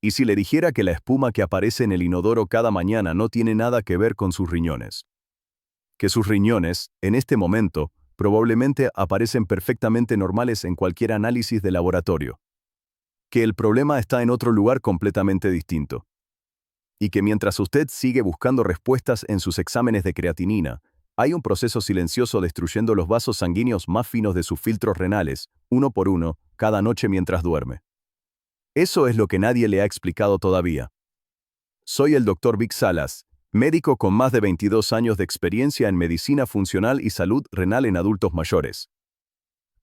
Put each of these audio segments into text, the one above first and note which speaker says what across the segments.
Speaker 1: ¿Y si le dijera que la espuma que aparece en el inodoro cada mañana no tiene nada que ver con sus riñones? Que sus riñones, en este momento, probablemente aparecen perfectamente normales en cualquier análisis de laboratorio. Que el problema está en otro lugar completamente distinto. Y que mientras usted sigue buscando respuestas en sus exámenes de creatinina, hay un proceso silencioso destruyendo los vasos sanguíneos más finos de sus filtros renales, uno por uno, cada noche mientras duerme. Eso es lo que nadie le ha explicado todavía. Soy el Dr. Vic Salas, médico con más de 22 años de experiencia en medicina funcional y salud renal en adultos mayores.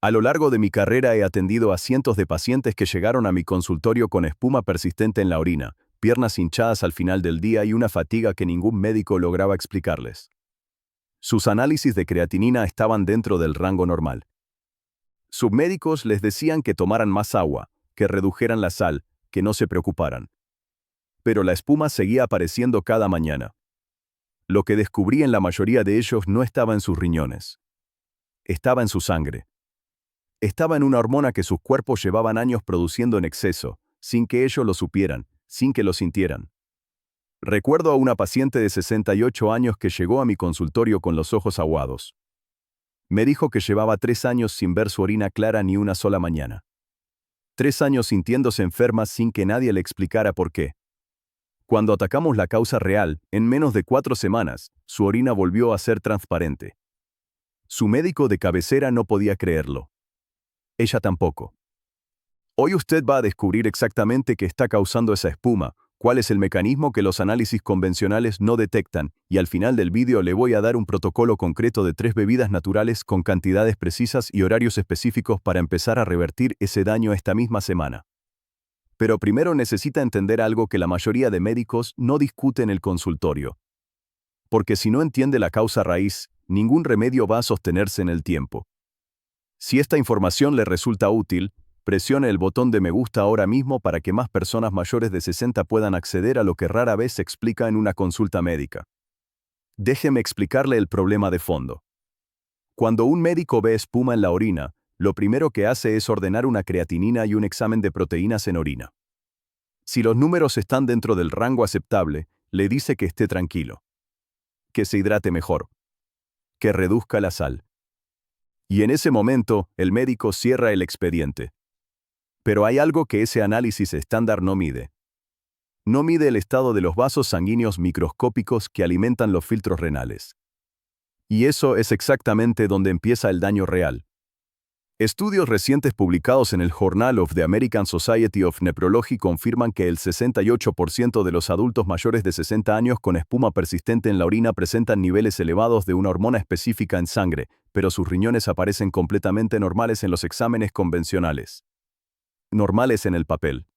Speaker 1: A lo largo de mi carrera he atendido a cientos de pacientes que llegaron a mi consultorio con espuma persistente en la orina, piernas hinchadas al final del día y una fatiga que ningún médico lograba explicarles. Sus análisis de creatinina estaban dentro del rango normal. Sus médicos les decían que tomaran más agua, que redujeran la sal, que no se preocuparan. Pero la espuma seguía apareciendo cada mañana. Lo que descubrí en la mayoría de ellos no estaba en sus riñones. Estaba en su sangre. Estaba en una hormona que sus cuerpos llevaban años produciendo en exceso, sin que ellos lo supieran, sin que lo sintieran. Recuerdo a una paciente de 68 años que llegó a mi consultorio con los ojos aguados. Me dijo que llevaba 3 años sin ver su orina clara ni una sola mañana. 3 años sintiéndose enferma sin que nadie le explicara por qué. Cuando atacamos la causa real, en menos de 4 semanas, su orina volvió a ser transparente. Su médico de cabecera no podía creerlo. Ella tampoco. Hoy usted va a descubrir exactamente qué está causando esa espuma, cuál es el mecanismo que los análisis convencionales no detectan, y al final del vídeo le voy a dar un protocolo concreto de 3 bebidas naturales con cantidades precisas y horarios específicos para empezar a revertir ese daño esta misma semana. Pero primero necesita entender algo que la mayoría de médicos no discute en el consultorio. Porque si no entiende la causa raíz, ningún remedio va a sostenerse en el tiempo. Si esta información le resulta útil, presione el botón de me gusta ahora mismo para que más personas mayores de 60 puedan acceder a lo que rara vez se explica en una consulta médica. Déjeme explicarle el problema de fondo. Cuando un médico ve espuma en la orina, lo primero que hace es ordenar una creatinina y un examen de proteínas en orina. Si los números están dentro del rango aceptable, le dice que esté tranquilo. Que se hidrate mejor. Que reduzca la sal. Y en ese momento, el médico cierra el expediente. Pero hay algo que ese análisis estándar no mide. No mide el estado de los vasos sanguíneos microscópicos que alimentan los filtros renales. Y eso es exactamente donde empieza el daño real. Estudios recientes publicados en el Journal of the American Society of Nephrology confirman que el 68% de los adultos mayores de 60 años con espuma persistente en la orina presentan niveles elevados de una hormona específica en sangre, pero sus riñones aparecen completamente normales en los exámenes convencionales. Normales en el papel.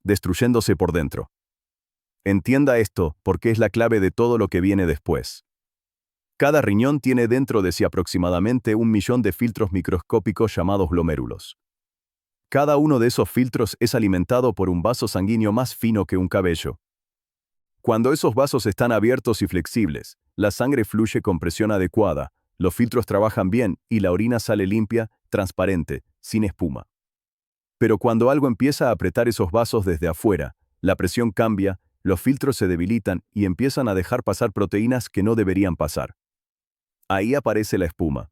Speaker 1: Destruyéndose por dentro. Entienda esto, porque es la clave de todo lo que viene después. Cada riñón tiene dentro de sí aproximadamente 1 millón de filtros microscópicos llamados glomérulos. Cada uno de esos filtros es alimentado por un vaso sanguíneo más fino que un cabello. Cuando esos vasos están abiertos y flexibles, la sangre fluye con presión adecuada, los filtros trabajan bien y la orina sale limpia, transparente, sin espuma. Pero cuando algo empieza a apretar esos vasos desde afuera, la presión cambia, los filtros se debilitan y empiezan a dejar pasar proteínas que no deberían pasar. Ahí aparece la espuma.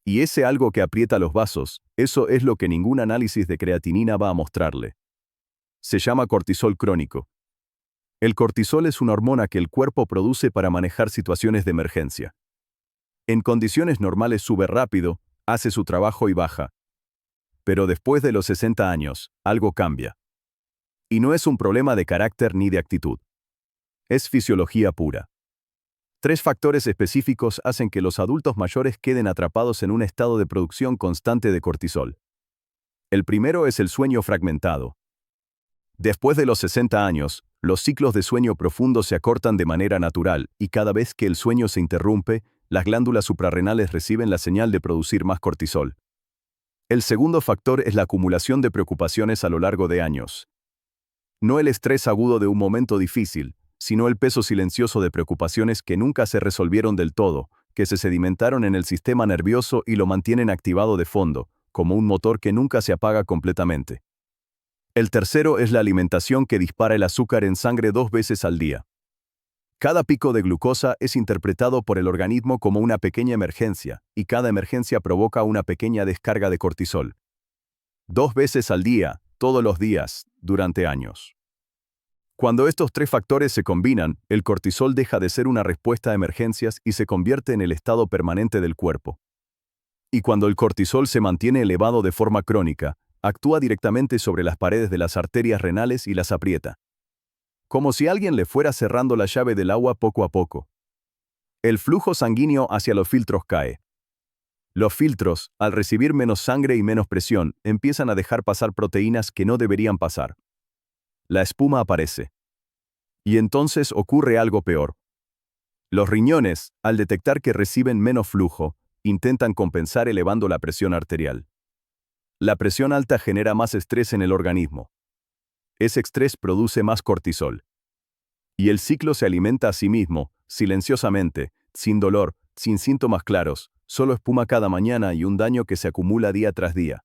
Speaker 1: Y ese algo que aprieta los vasos, eso es lo que ningún análisis de creatinina va a mostrarle. Se llama cortisol crónico. El cortisol es una hormona que el cuerpo produce para manejar situaciones de emergencia. En condiciones normales sube rápido, hace su trabajo y baja. Pero después de los 60 años, algo cambia. Y no es un problema de carácter ni de actitud. Es fisiología pura. 3 factores específicos hacen que los adultos mayores queden atrapados en un estado de producción constante de cortisol. El primero es el sueño fragmentado. Después de los 60 años, los ciclos de sueño profundo se acortan de manera natural y cada vez que el sueño se interrumpe, las glándulas suprarrenales reciben la señal de producir más cortisol. El segundo factor es la acumulación de preocupaciones a lo largo de años. No el estrés agudo de un momento difícil, sino el peso silencioso de preocupaciones que nunca se resolvieron del todo, que se sedimentaron en el sistema nervioso y lo mantienen activado de fondo, como un motor que nunca se apaga completamente. El tercero es la alimentación que dispara el azúcar en sangre 2 veces al día. Cada pico de glucosa es interpretado por el organismo como una pequeña emergencia, y cada emergencia provoca una pequeña descarga de cortisol. 2 veces al día, todos los días, durante años. Cuando estos tres factores se combinan, el cortisol deja de ser una respuesta a emergencias y se convierte en el estado permanente del cuerpo. Y cuando el cortisol se mantiene elevado de forma crónica, actúa directamente sobre las paredes de las arterias renales y las aprieta. Como si alguien le fuera cerrando la llave del agua poco a poco. El flujo sanguíneo hacia los filtros cae. Los filtros, al recibir menos sangre y menos presión, empiezan a dejar pasar proteínas que no deberían pasar. La espuma aparece. Y entonces ocurre algo peor. Los riñones, al detectar que reciben menos flujo, intentan compensar elevando la presión arterial. La presión alta genera más estrés en el organismo. Ese estrés produce más cortisol. Y el ciclo se alimenta a sí mismo, silenciosamente, sin dolor, sin síntomas claros, solo espuma cada mañana y un daño que se acumula día tras día.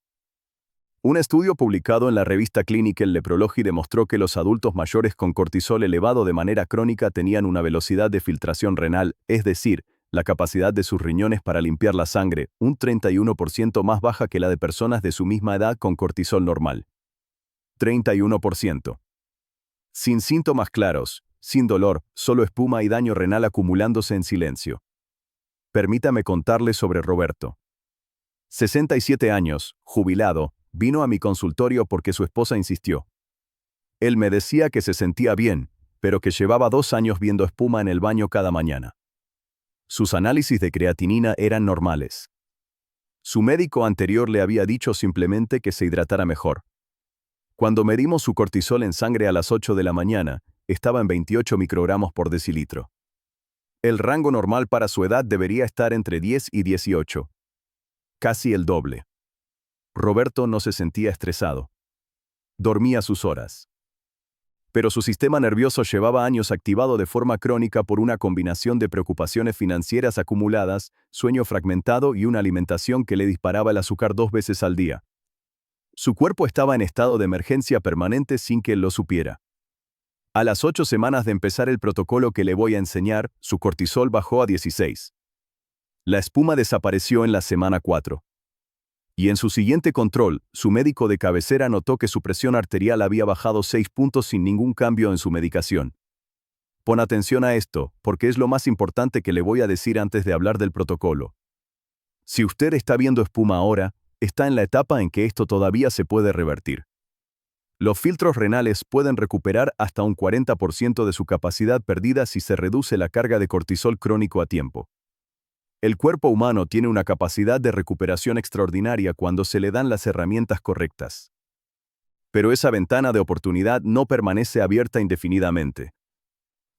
Speaker 1: Un estudio publicado en la revista Clinical Nephrology demostró que los adultos mayores con cortisol elevado de manera crónica tenían una velocidad de filtración renal, es decir, la capacidad de sus riñones para limpiar la sangre, un 31% más baja que la de personas de su misma edad con cortisol normal. 31%. Sin síntomas claros, sin dolor, solo espuma y daño renal acumulándose en silencio. Permítame contarle sobre Roberto. 67 años, jubilado, vino a mi consultorio porque su esposa insistió. Él me decía que se sentía bien, pero que llevaba 2 años viendo espuma en el baño cada mañana. Sus análisis de creatinina eran normales. Su médico anterior le había dicho simplemente que se hidratara mejor. Cuando medimos su cortisol en sangre a las 8 de la mañana, estaba en 28 microgramos por decilitro. El rango normal para su edad debería estar entre 10 y 18. Casi el doble. Roberto no se sentía estresado. Dormía sus horas. Pero su sistema nervioso llevaba años activado de forma crónica por una combinación de preocupaciones financieras acumuladas, sueño fragmentado y una alimentación que le disparaba el azúcar 2 veces al día. Su cuerpo estaba en estado de emergencia permanente sin que él lo supiera. A las 8 semanas de empezar el protocolo que le voy a enseñar, su cortisol bajó a 16. La espuma desapareció en la semana 4. Y en su siguiente control, su médico de cabecera notó que su presión arterial había bajado 6 puntos sin ningún cambio en su medicación. Pon atención a esto, porque es lo más importante que le voy a decir antes de hablar del protocolo. Si usted está viendo espuma ahora, está en la etapa en que esto todavía se puede revertir. Los filtros renales pueden recuperar hasta un 40% de su capacidad perdida si se reduce la carga de cortisol crónico a tiempo. El cuerpo humano tiene una capacidad de recuperación extraordinaria cuando se le dan las herramientas correctas. Pero esa ventana de oportunidad no permanece abierta indefinidamente.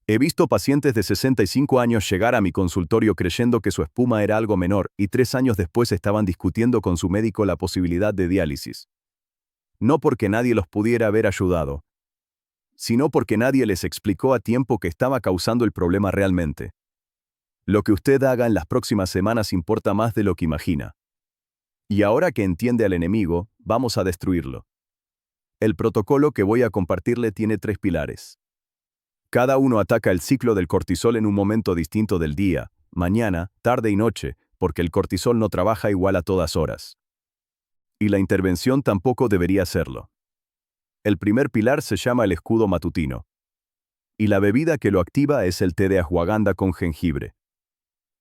Speaker 1: He visto pacientes de 65 años llegar a mi consultorio creyendo que su espuma era algo menor y 3 años después estaban discutiendo con su médico la posibilidad de diálisis. No porque nadie los pudiera haber ayudado, sino porque nadie les explicó a tiempo que estaba causando el problema realmente. Lo que usted haga en las próximas semanas importa más de lo que imagina. Y ahora que entiende al enemigo, vamos a destruirlo. El protocolo que voy a compartirle tiene 3 pilares. Cada uno ataca el ciclo del cortisol en un momento distinto del día, mañana, tarde y noche, porque el cortisol no trabaja igual a todas horas. Y la intervención tampoco debería hacerlo. El primer pilar se llama el escudo matutino. Y la bebida que lo activa es el té de ashwagandha con jengibre.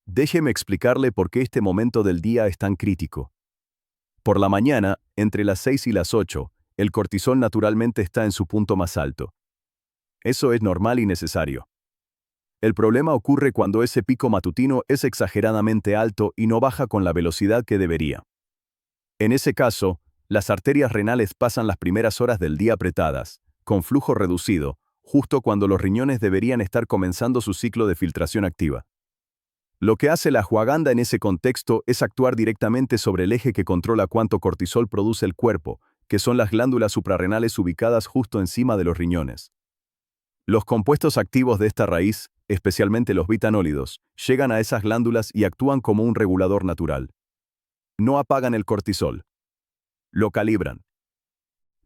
Speaker 1: Déjeme explicarle por qué este momento del día es tan crítico. Por la mañana, entre las 6 y las 8, el cortisol naturalmente está en su punto más alto. Eso es normal y necesario. El problema ocurre cuando ese pico matutino es exageradamente alto y no baja con la velocidad que debería. En ese caso, las arterias renales pasan las primeras horas del día apretadas, con flujo reducido, justo cuando los riñones deberían estar comenzando su ciclo de filtración activa. Lo que hace la ashwagandha en ese contexto es actuar directamente sobre el eje que controla cuánto cortisol produce el cuerpo, que son las glándulas suprarrenales ubicadas justo encima de los riñones. Los compuestos activos de esta raíz, especialmente los bitanólidos, llegan a esas glándulas y actúan como un regulador natural. No apagan el cortisol. Lo calibran.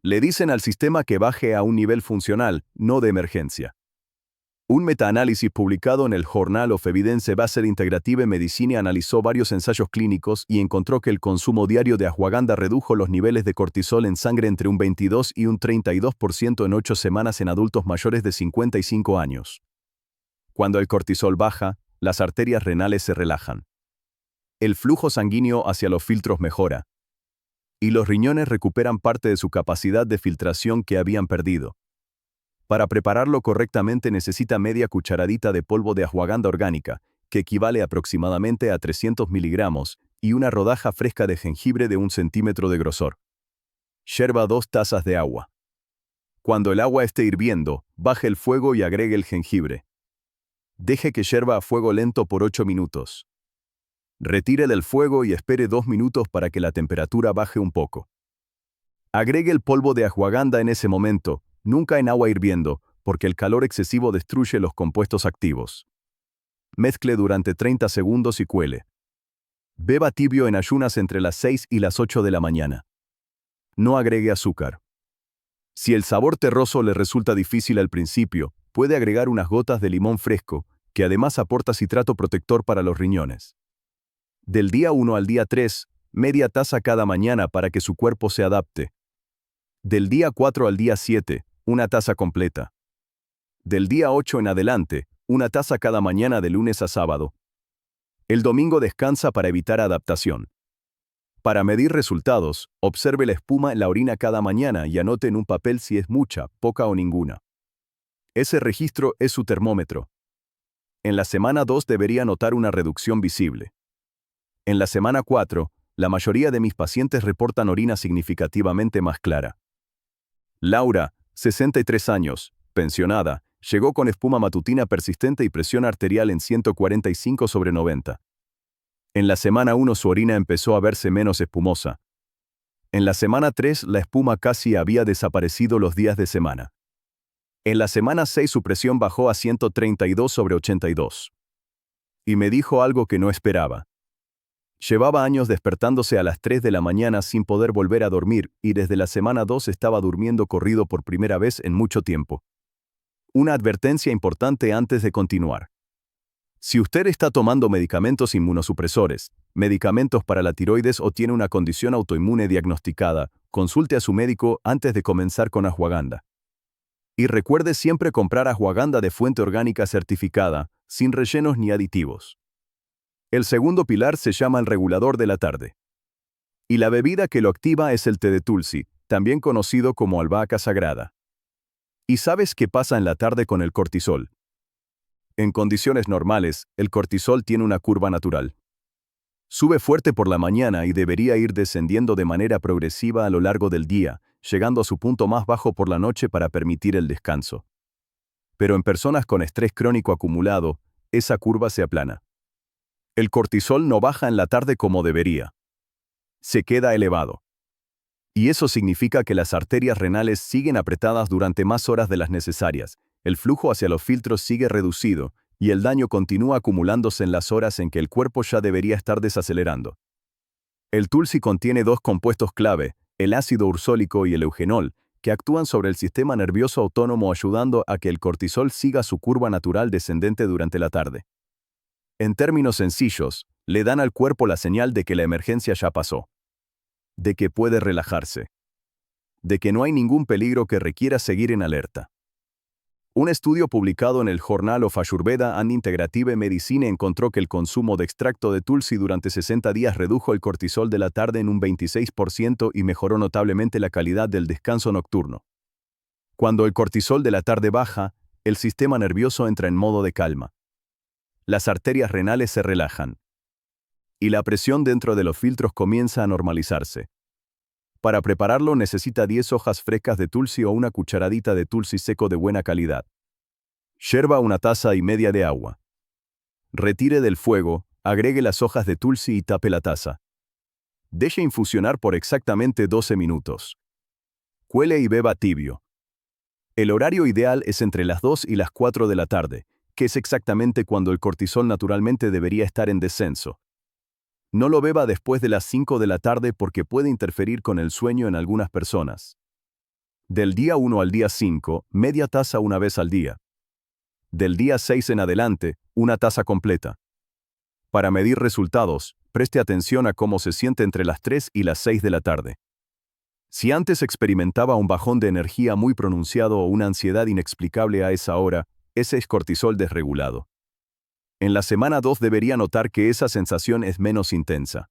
Speaker 1: Le dicen al sistema que baje a un nivel funcional, no de emergencia. Un metaanálisis publicado en el Journal of Evidence-Based Integrative Medicine analizó varios ensayos clínicos y encontró que el consumo diario de ashwagandha redujo los niveles de cortisol en sangre entre un 22 y un 32% en 8 semanas en adultos mayores de 55 años. Cuando el cortisol baja, las arterias renales se relajan. El flujo sanguíneo hacia los filtros mejora. Y los riñones recuperan parte de su capacidad de filtración que habían perdido. Para prepararlo correctamente necesita media cucharadita de polvo de ashwagandha orgánica, que equivale aproximadamente a 300 miligramos, y una rodaja fresca de jengibre de 1 centímetro de grosor. Hierva 2 tazas de agua. Cuando el agua esté hirviendo, baje el fuego y agregue el jengibre. Deje que hierva a fuego lento por 8 minutos. Retire del fuego y espere 2 minutos para que la temperatura baje un poco. Agregue el polvo de ashwagandha en ese momento, nunca en agua hirviendo, porque el calor excesivo destruye los compuestos activos. Mezcle durante 30 segundos y cuele. Beba tibio en ayunas entre las 6 y las 8 de la mañana. No agregue azúcar. Si el sabor terroso le resulta difícil al principio, puede agregar unas gotas de limón fresco, que además aporta citrato protector para los riñones. Del día 1 al día 3, media taza cada mañana para que su cuerpo se adapte. Del día 4 al día 7, una taza completa. Del día 8 en adelante, una taza cada mañana de lunes a sábado. El domingo descansa para evitar adaptación. Para medir resultados, observe la espuma en la orina cada mañana y anote en un papel si es mucha, poca o ninguna. Ese registro es su termómetro. En la semana 2 debería notar una reducción visible. En la semana 4, la mayoría de mis pacientes reportan orina significativamente más clara. Laura, 63 años, pensionada, llegó con espuma matutina persistente y presión arterial en 145/90. En la semana 1 su orina empezó a verse menos espumosa. En la semana 3 la espuma casi había desaparecido los días de semana. En la semana 6 su presión bajó a 132/82. Y me dijo algo que no esperaba. Llevaba años despertándose a las 3 de la mañana sin poder volver a dormir y desde la semana 2 estaba durmiendo corrido por primera vez en mucho tiempo. Una advertencia importante antes de continuar. Si usted está tomando medicamentos inmunosupresores, medicamentos para la tiroides o tiene una condición autoinmune diagnosticada, consulte a su médico antes de comenzar con ashwagandha. Y recuerde siempre comprar ashwagandha de fuente orgánica certificada, sin rellenos ni aditivos. El segundo pilar se llama el regulador de la tarde. Y la bebida que lo activa es el té de tulsi, también conocido como albahaca sagrada. ¿Y sabes qué pasa en la tarde con el cortisol? En condiciones normales, el cortisol tiene una curva natural. Sube fuerte por la mañana y debería ir descendiendo de manera progresiva a lo largo del día, llegando a su punto más bajo por la noche para permitir el descanso. Pero en personas con estrés crónico acumulado, esa curva se aplana. El cortisol no baja en la tarde como debería. Se queda elevado. Y eso significa que las arterias renales siguen apretadas durante más horas de las necesarias, el flujo hacia los filtros sigue reducido, y el daño continúa acumulándose en las horas en que el cuerpo ya debería estar desacelerando. El tulsi contiene 2 compuestos clave, el ácido ursólico y el eugenol, que actúan sobre el sistema nervioso autónomo ayudando a que el cortisol siga su curva natural descendente durante la tarde. En términos sencillos, le dan al cuerpo la señal de que la emergencia ya pasó. De que puede relajarse. De que no hay ningún peligro que requiera seguir en alerta. Un estudio publicado en el Journal of Ayurveda and Integrative Medicine encontró que el consumo de extracto de tulsi durante 60 días redujo el cortisol de la tarde en un 26% y mejoró notablemente la calidad del descanso nocturno. Cuando el cortisol de la tarde baja, el sistema nervioso entra en modo de calma. Las arterias renales se relajan. Y la presión dentro de los filtros comienza a normalizarse. Para prepararlo necesita 10 hojas frescas de tulsi o una cucharadita de tulsi seco de buena calidad. Hierva 1 taza y media de agua. Retire del fuego, agregue las hojas de tulsi y tape la taza. Deje infusionar por exactamente 12 minutos. Cuele y beba tibio. El horario ideal es entre las 2 y las 4 de la tarde, que es exactamente cuando el cortisol naturalmente debería estar en descenso. No lo beba después de las 5 de la tarde porque puede interferir con el sueño en algunas personas. Del día 1 al día 5, media taza una vez al día. Del día 6 en adelante, una taza completa. Para medir resultados, preste atención a cómo se siente entre las 3 y las 6 de la tarde. Si antes experimentaba un bajón de energía muy pronunciado o una ansiedad inexplicable a esa hora, ese es cortisol desregulado. En la semana 2 debería notar que esa sensación es menos intensa.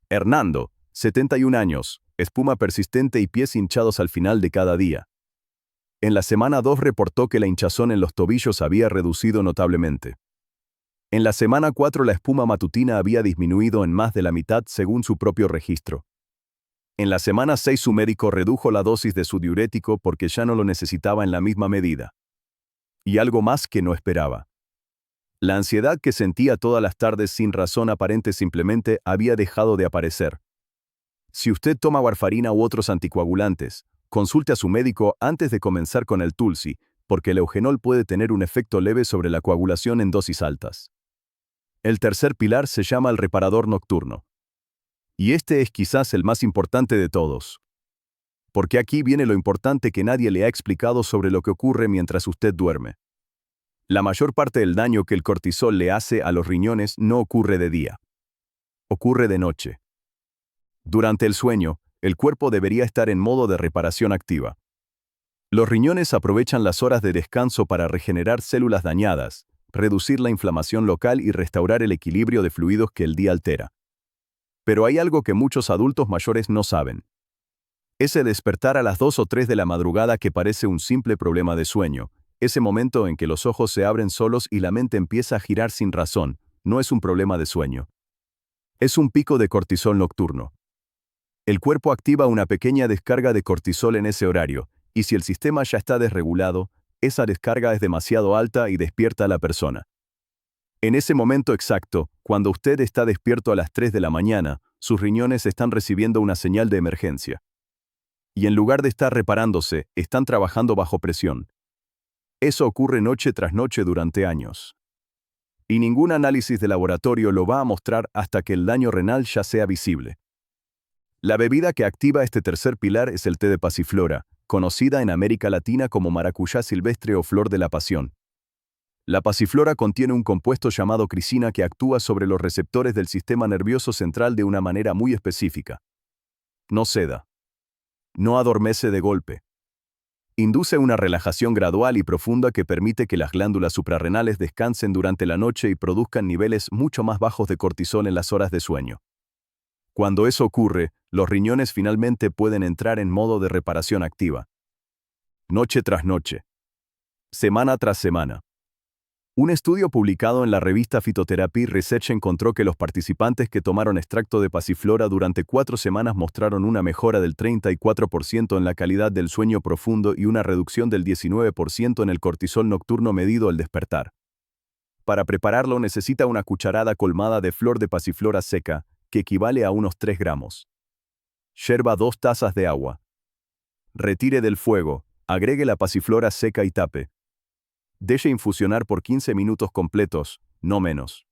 Speaker 1: Hernando, 71 años, espuma persistente y pies hinchados al final de cada día. En la semana 2 reportó que la hinchazón en los tobillos había reducido notablemente. En la semana 4 la espuma matutina había disminuido en más de la mitad según su propio registro. En la semana 6 su médico redujo la dosis de su diurético porque ya no lo necesitaba en la misma medida. Y algo más que no esperaba. La ansiedad que sentía todas las tardes sin razón aparente simplemente había dejado de aparecer. Si usted toma warfarina u otros anticoagulantes, consulte a su médico antes de comenzar con el Tulsi, porque el eugenol puede tener un efecto leve sobre la coagulación en dosis altas. El tercer pilar se llama el reparador nocturno. Y este es quizás el más importante de todos. Porque aquí viene lo importante que nadie le ha explicado sobre lo que ocurre mientras usted duerme. La mayor parte del daño que el cortisol le hace a los riñones no ocurre de día. Ocurre de noche. Durante el sueño, el cuerpo debería estar en modo de reparación activa. Los riñones aprovechan las horas de descanso para regenerar células dañadas, reducir la inflamación local y restaurar el equilibrio de fluidos que el día altera. Pero hay algo que muchos adultos mayores no saben. Ese despertar a las 2 o 3 de la madrugada que parece un simple problema de sueño, ese momento en que los ojos se abren solos y la mente empieza a girar sin razón, no es un problema de sueño. Es un pico de cortisol nocturno. El cuerpo activa una pequeña descarga de cortisol en ese horario, y si el sistema ya está desregulado, esa descarga es demasiado alta y despierta a la persona. En ese momento exacto, cuando usted está despierto a las 3 de la mañana, sus riñones están recibiendo una señal de emergencia. Y en lugar de estar reparándose, están trabajando bajo presión. Eso ocurre noche tras noche durante años. Y ningún análisis de laboratorio lo va a mostrar hasta que el daño renal ya sea visible. La bebida que activa este tercer pilar es el té de pasiflora, conocida en América Latina como maracuyá silvestre o flor de la pasión. La pasiflora contiene un compuesto llamado crisina que actúa sobre los receptores del sistema nervioso central de una manera muy específica. No seda. No adormece de golpe. Induce una relajación gradual y profunda que permite que las glándulas suprarrenales descansen durante la noche y produzcan niveles mucho más bajos de cortisol en las horas de sueño. Cuando eso ocurre, los riñones finalmente pueden entrar en modo de reparación activa. Noche tras noche. Semana tras semana. Un estudio publicado en la revista Phytotherapy Research encontró que los participantes que tomaron extracto de pasiflora durante 4 semanas mostraron una mejora del 34% en la calidad del sueño profundo y una reducción del 19% en el cortisol nocturno medido al despertar. Para prepararlo necesita una cucharada colmada de flor de pasiflora seca, que equivale a unos 3 gramos. Hierva 2 tazas de agua. Retire del fuego, agregue la pasiflora seca y tape. Deje infusionar por 15 minutos completos, no menos.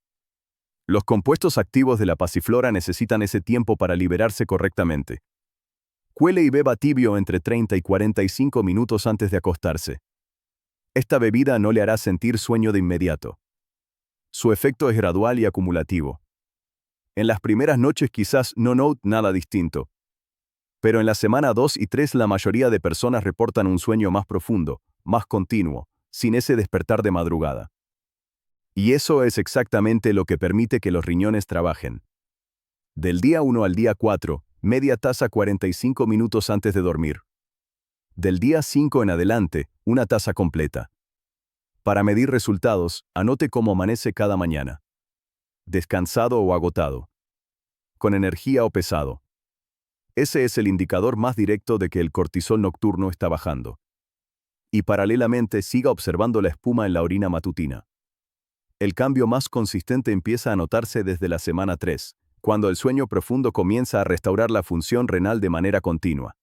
Speaker 1: Los compuestos activos de la pasiflora necesitan ese tiempo para liberarse correctamente. Cuele y beba tibio entre 30 y 45 minutos antes de acostarse. Esta bebida no le hará sentir sueño de inmediato. Su efecto es gradual y acumulativo. En las primeras noches quizás no note nada distinto. Pero en la semana 2 y 3 la mayoría de personas reportan un sueño más profundo, más continuo, sin ese despertar de madrugada. Y eso es exactamente lo que permite que los riñones trabajen. Del día 1 al día 4, media taza 45 minutos antes de dormir. Del día 5 en adelante, una taza completa. Para medir resultados, anote cómo amanece cada mañana. Descansado o agotado. Con energía o pesado. Ese es el indicador más directo de que el cortisol nocturno está bajando. Y paralelamente siga observando la espuma en la orina matutina. El cambio más consistente empieza a notarse desde la semana 3, cuando el sueño profundo comienza a restaurar la función renal de manera continua.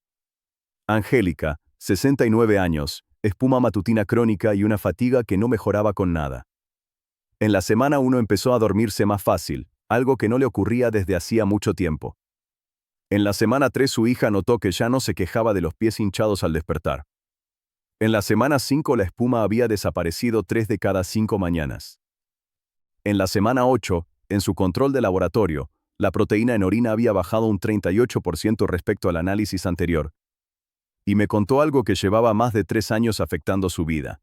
Speaker 1: Angélica, 69 años, espuma matutina crónica y una fatiga que no mejoraba con nada. En la semana 1 empezó a dormirse más fácil, algo que no le ocurría desde hacía mucho tiempo. En la semana 3 su hija notó que ya no se quejaba de los pies hinchados al despertar. En la semana 5 la espuma había desaparecido 3 de cada 5 mañanas. En la semana 8, en su control de laboratorio, la proteína en orina había bajado un 38% respecto al análisis anterior. Y me contó algo que llevaba más de 3 años afectando su vida.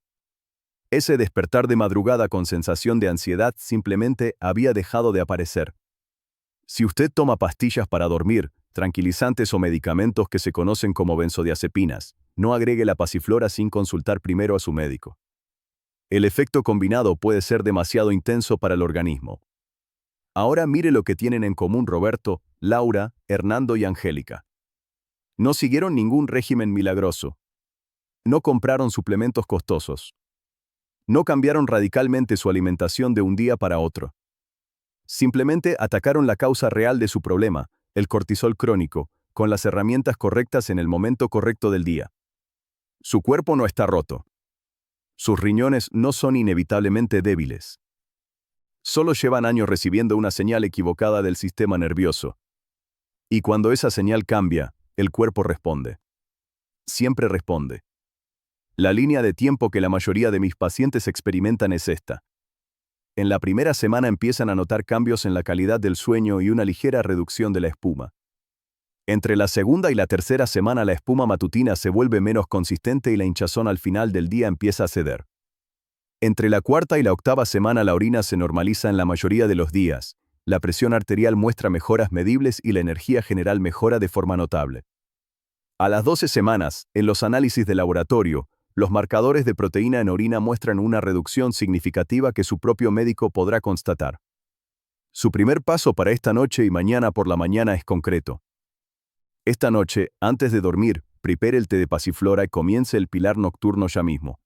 Speaker 1: Ese despertar de madrugada con sensación de ansiedad simplemente había dejado de aparecer. Si usted toma pastillas para dormir, tranquilizantes o medicamentos que se conocen como benzodiazepinas, no agregue la pasiflora sin consultar primero a su médico. El efecto combinado puede ser demasiado intenso para el organismo. Ahora mire lo que tienen en común Roberto, Laura, Hernando y Angélica. No siguieron ningún régimen milagroso. No compraron suplementos costosos. No cambiaron radicalmente su alimentación de un día para otro. Simplemente atacaron la causa real de su problema, el cortisol crónico, con las herramientas correctas en el momento correcto del día. Su cuerpo no está roto. Sus riñones no son inevitablemente débiles. Solo llevan años recibiendo una señal equivocada del sistema nervioso. Y cuando esa señal cambia, el cuerpo responde. Siempre responde. La línea de tiempo que la mayoría de mis pacientes experimentan es esta. En la primera semana empiezan a notar cambios en la calidad del sueño y una ligera reducción de la espuma. Entre la segunda y la tercera semana la espuma matutina se vuelve menos consistente y la hinchazón al final del día empieza a ceder. Entre la cuarta y la octava semana la orina se normaliza en la mayoría de los días, la presión arterial muestra mejoras medibles y la energía general mejora de forma notable. A las 12 semanas, en los análisis de laboratorio, los marcadores de proteína en orina muestran una reducción significativa que su propio médico podrá constatar. Su primer paso para esta noche y mañana por la mañana es concreto. Esta noche, antes de dormir, prepare el té de pasiflora y comience el pilar nocturno ya mismo.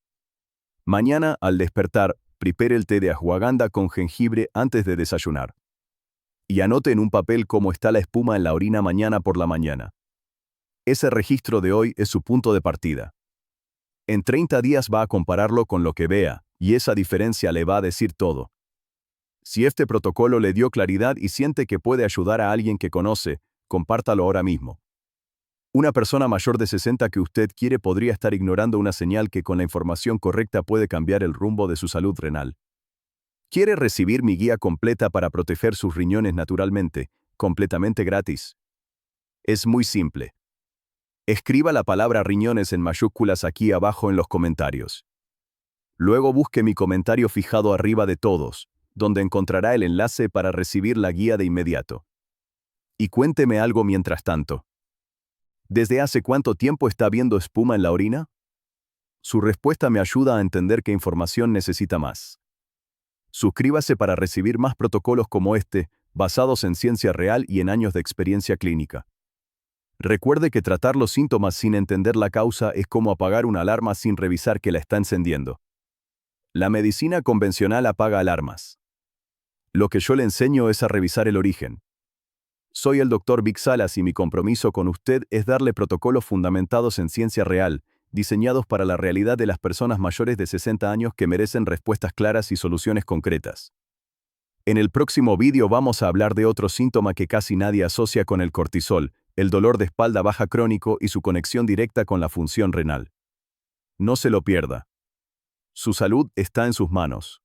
Speaker 1: Mañana, al despertar, prepare el té de ashwagandha con jengibre antes de desayunar. Y anote en un papel cómo está la espuma en la orina mañana por la mañana. Ese registro de hoy es su punto de partida. En 30 días va a compararlo con lo que vea, y esa diferencia le va a decir todo. Si este protocolo le dio claridad y siente que puede ayudar a alguien que conoce, compártalo ahora mismo. Una persona mayor de 60 que usted quiere podría estar ignorando una señal que con la información correcta puede cambiar el rumbo de su salud renal. ¿Quiere recibir mi guía completa para proteger sus riñones naturalmente, completamente gratis? Es muy simple. Escriba la palabra riñones en mayúsculas aquí abajo en los comentarios. Luego busque mi comentario fijado arriba de todos, donde encontrará el enlace para recibir la guía de inmediato. Y cuénteme algo mientras tanto. ¿Desde hace cuánto tiempo está viendo espuma en la orina? Su respuesta me ayuda a entender qué información necesita más. Suscríbase para recibir más protocolos como este, basados en ciencia real y en años de experiencia clínica. Recuerde que tratar los síntomas sin entender la causa es como apagar una alarma sin revisar que la está encendiendo. La medicina convencional apaga alarmas. Lo que yo le enseño es a revisar el origen. Soy el Dr. Vic Salas y mi compromiso con usted es darle protocolos fundamentados en ciencia real, diseñados para la realidad de las personas mayores de 60 años que merecen respuestas claras y soluciones concretas. En el próximo vídeo vamos a hablar de otro síntoma que casi nadie asocia con el cortisol, el dolor de espalda baja crónico y su conexión directa con la función renal. No se lo pierda. Su salud está en sus manos.